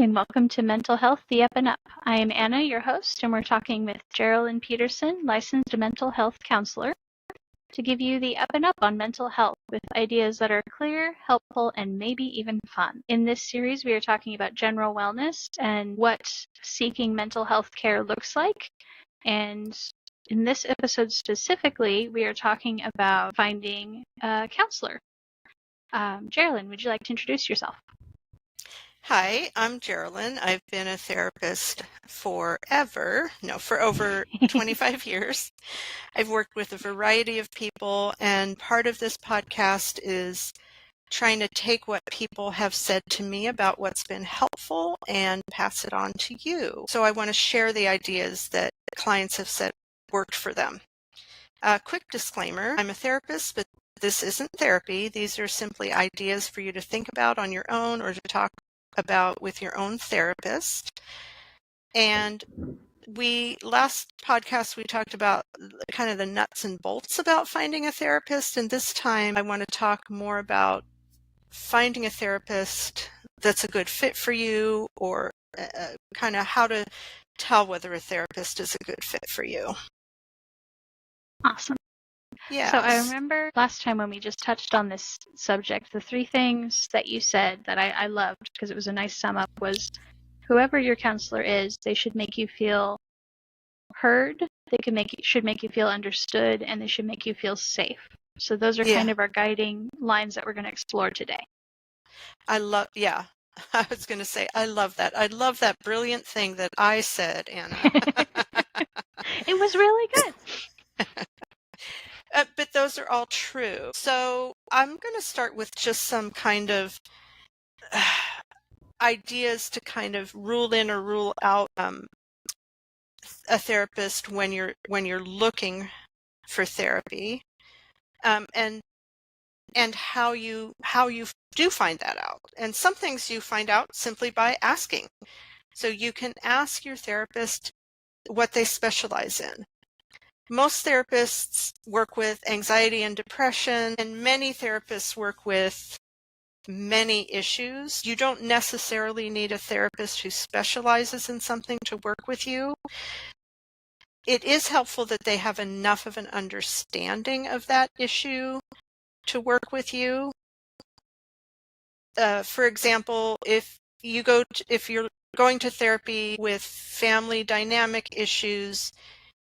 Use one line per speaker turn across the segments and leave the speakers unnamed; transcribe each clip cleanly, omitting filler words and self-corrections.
and welcome to Mental Health, the Up&Up. I am Anna, your host, and we're talking with Geraldine Peterson, licensed mental health counselor, to give you the Up&Up on mental health with ideas that are clear, helpful, and maybe even fun. In this series, we are talking about general wellness and what seeking mental health care looks like. And in this episode specifically, we are talking about finding a counselor. Geraldine, would you like to introduce yourself?
Hi, I'm Geraldine. I've been a therapist for over 25 years. I've worked with a variety of people, and part of this podcast is trying to take what people have said to me about what's been helpful and pass it on to you. So I want to share the ideas that clients have said worked for them. Quick disclaimer, I'm a therapist, but this isn't therapy. These are simply ideas for you to think about on your own or to talk about with your own therapist. And last podcast we talked about kind of the nuts and bolts about finding a therapist, and this time I want to talk more about finding a therapist that's a good fit for you, or kind of how to tell whether a therapist is a good fit for you.
Awesome.
Yes.
So I remember last time when we just touched on this subject, the three things that you said that I loved, because it was a nice sum up, was whoever your counselor is, they should make you feel heard, should make you feel understood, and they should make you feel safe. So those are kind of our guiding lines that we're going to explore today.
I was going to say, I love that. I love that brilliant thing that I said, Anna.
It was really good.
But those are all true. So I'm going to start with just some kind of ideas to kind of rule in or rule out a therapist when you're looking for therapy, and how you do find that out. And some things you find out simply by asking. So you can ask your therapist what they specialize in. Most therapists work with anxiety and depression, and many therapists work with many issues. You don't necessarily need a therapist who specializes in something to work with you. It is helpful that they have enough of an understanding of that issue to work with you. For example, if you're going to therapy with family dynamic issues,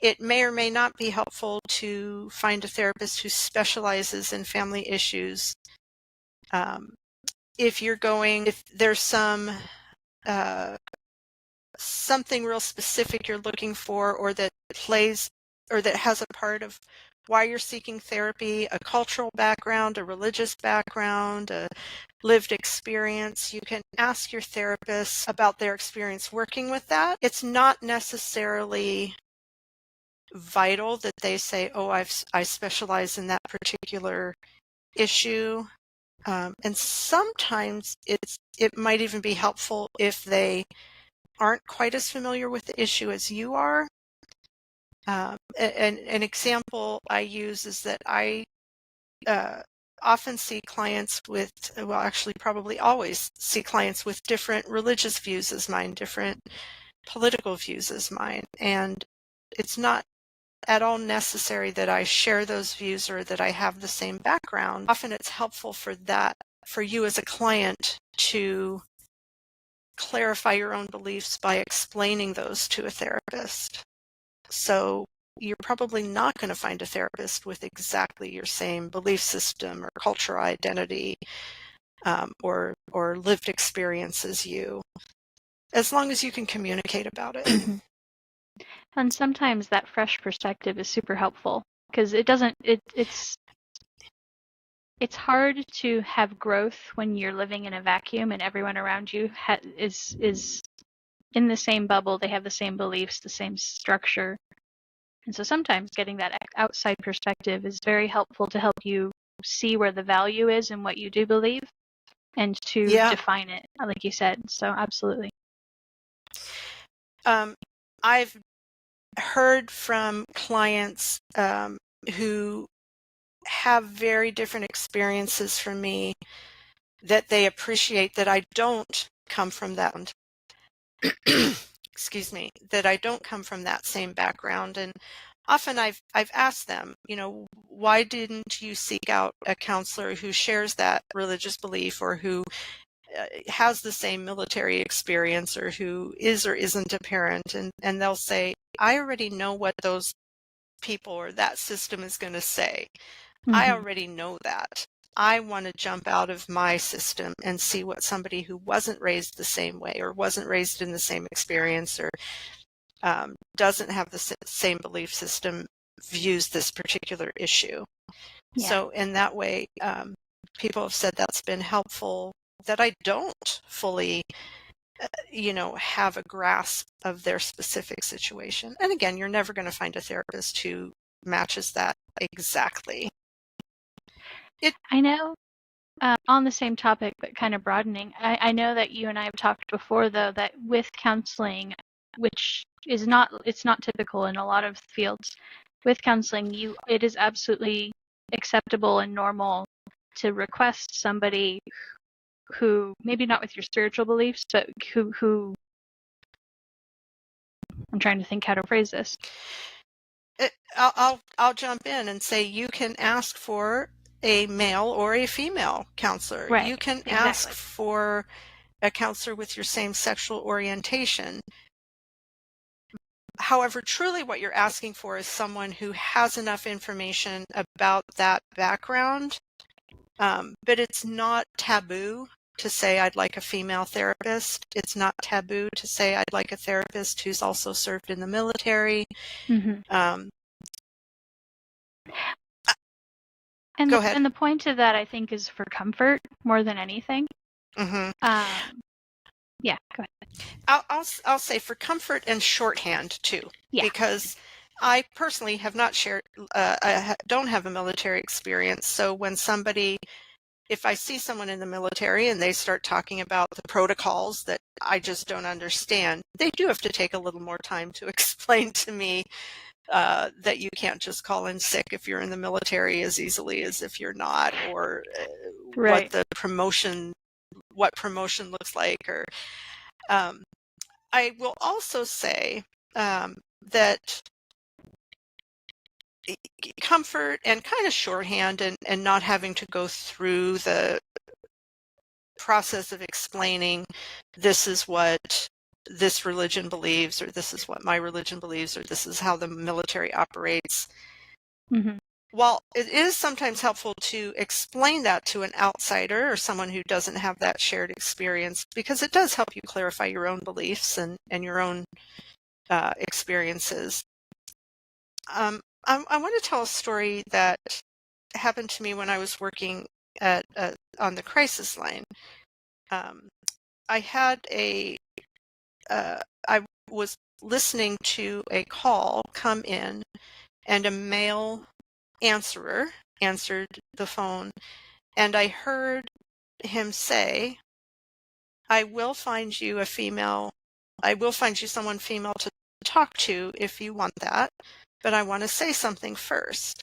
it may or may not be helpful to find a therapist who specializes in family issues. If there's something real specific you're looking for, or that has a part of why you're seeking therapy, a cultural background, a religious background, a lived experience, you can ask your therapist about their experience working with that. It's not necessarily vital that they say, oh, I specialize in that particular issue. And sometimes it might even be helpful if they aren't quite as familiar with the issue as you are. An example I use is that I often see clients probably always see clients with different religious views as mine, different political views as mine. And it's not at all necessary that I share those views or that I have the same background. Often it's helpful for you as a client to clarify your own beliefs by explaining those to a therapist. So you're probably not going to find a therapist with exactly your same belief system or cultural identity, or lived experience as you, as long as you can communicate about it.
And sometimes that fresh perspective is super helpful, because it's hard to have growth when you're living in a vacuum and everyone around you is in the same bubble. They have the same beliefs, the same structure. And so sometimes getting that outside perspective is very helpful to help you see where the value is in what you do believe and to define it, like you said. So absolutely.
I've heard from clients who have very different experiences from me that they appreciate that I don't come from that. excuse me, that I don't come from that same background. And often I've asked them, why didn't you seek out a counselor who shares that religious belief, or who has the same military experience, or who is or isn't a parent? And they'll say, I already know what those people or that system is going to say. I already know that. I want to jump out of my system and see what somebody who wasn't raised the same way, or wasn't raised in the same experience, or doesn't have the same belief system, views this particular issue.
Yeah.
So in that way, people have said that's been helpful, that I don't fully have a grasp of their specific situation. And again, you're never going to find a therapist who matches that exactly.
I know, on the same topic, but kind of broadening, I know that you and I have talked before, though, that with counseling, which is it's not typical in a lot of fields, with counseling, it is absolutely acceptable and normal to request somebody who, maybe not with your spiritual beliefs, but who I'm trying to think how to phrase this.
I'll jump in and say, you can ask for a male or a female counselor.
Right,
You can
exactly.
ask for a counselor with your same sexual orientation. However, truly what you're asking for is someone who has enough information about that background. But it's not taboo to say, I'd like a female therapist. It's not taboo to say, I'd like a therapist who's also served in the military.
And
Go ahead.
And the point of that, I think, is for comfort more than anything. Yeah, go ahead.
I'll say for comfort and shorthand too, because I personally have not shared, I don't have a military experience. So when if I see someone in the military and they start talking about the protocols that I just don't understand, they do have to take a little more time to explain to me that you can't just call in sick if you're in the military as easily as if you're not, or
Right.
what promotion looks like. Or I will also say that comfort and kind of shorthand, and not having to go through the process of explaining, this is what this religion believes, or this is what my religion believes, or this is how the military operates. While it is sometimes helpful to explain that to an outsider or someone who doesn't have that shared experience, because it does help you clarify your own beliefs and your own experiences. I want to tell a story that happened to me when I was working on the crisis line. I was listening to a call come in, and a male answerer answered the phone, and I heard him say, I will find you someone female to talk to if you want that, but I want to say something first.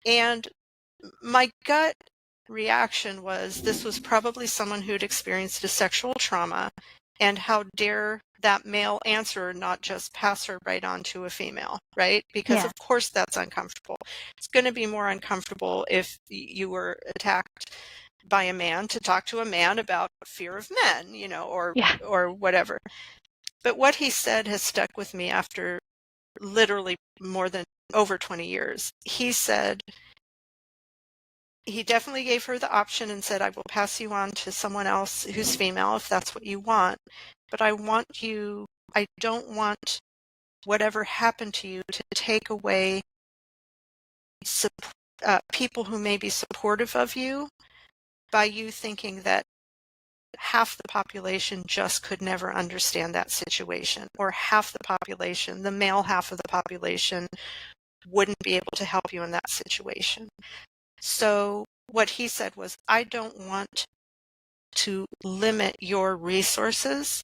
And my gut reaction was, this was probably someone who'd experienced a sexual trauma, and how dare that male answerer not just pass her right on to a female, right? Because of course that's uncomfortable. It's going to be more uncomfortable if you were attacked by a man to talk to a man about fear of men, or whatever. But what he said has stuck with me after literally more than over 20 years. He said, he definitely gave her the option and said, I will pass you on to someone else who's female if that's what you want. But I don't want whatever happened to you to take away people who may be supportive of you, by you thinking that half the population just could never understand that situation, or half the population, the male half of the population, wouldn't be able to help you in that situation. So what he said was, I don't want to limit your resources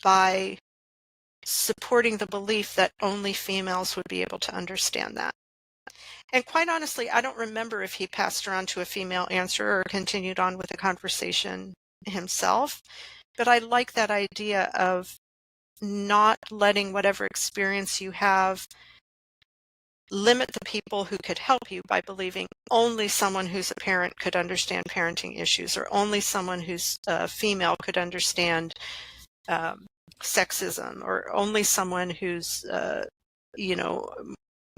by supporting the belief that only females would be able to understand that. And quite honestly, I don't remember if he passed her on to a female answerer or continued on with the conversation himself. But I like that idea of not letting whatever experience you have limit the people who could help you by believing only someone who's a parent could understand parenting issues, or only someone who's female could understand sexism, or only someone who's,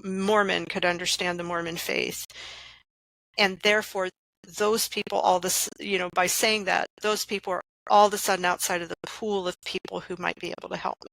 Mormon could understand the Mormon faith. And therefore, those people, by saying that, those people are all of a sudden outside of the pool of people who might be able to help me.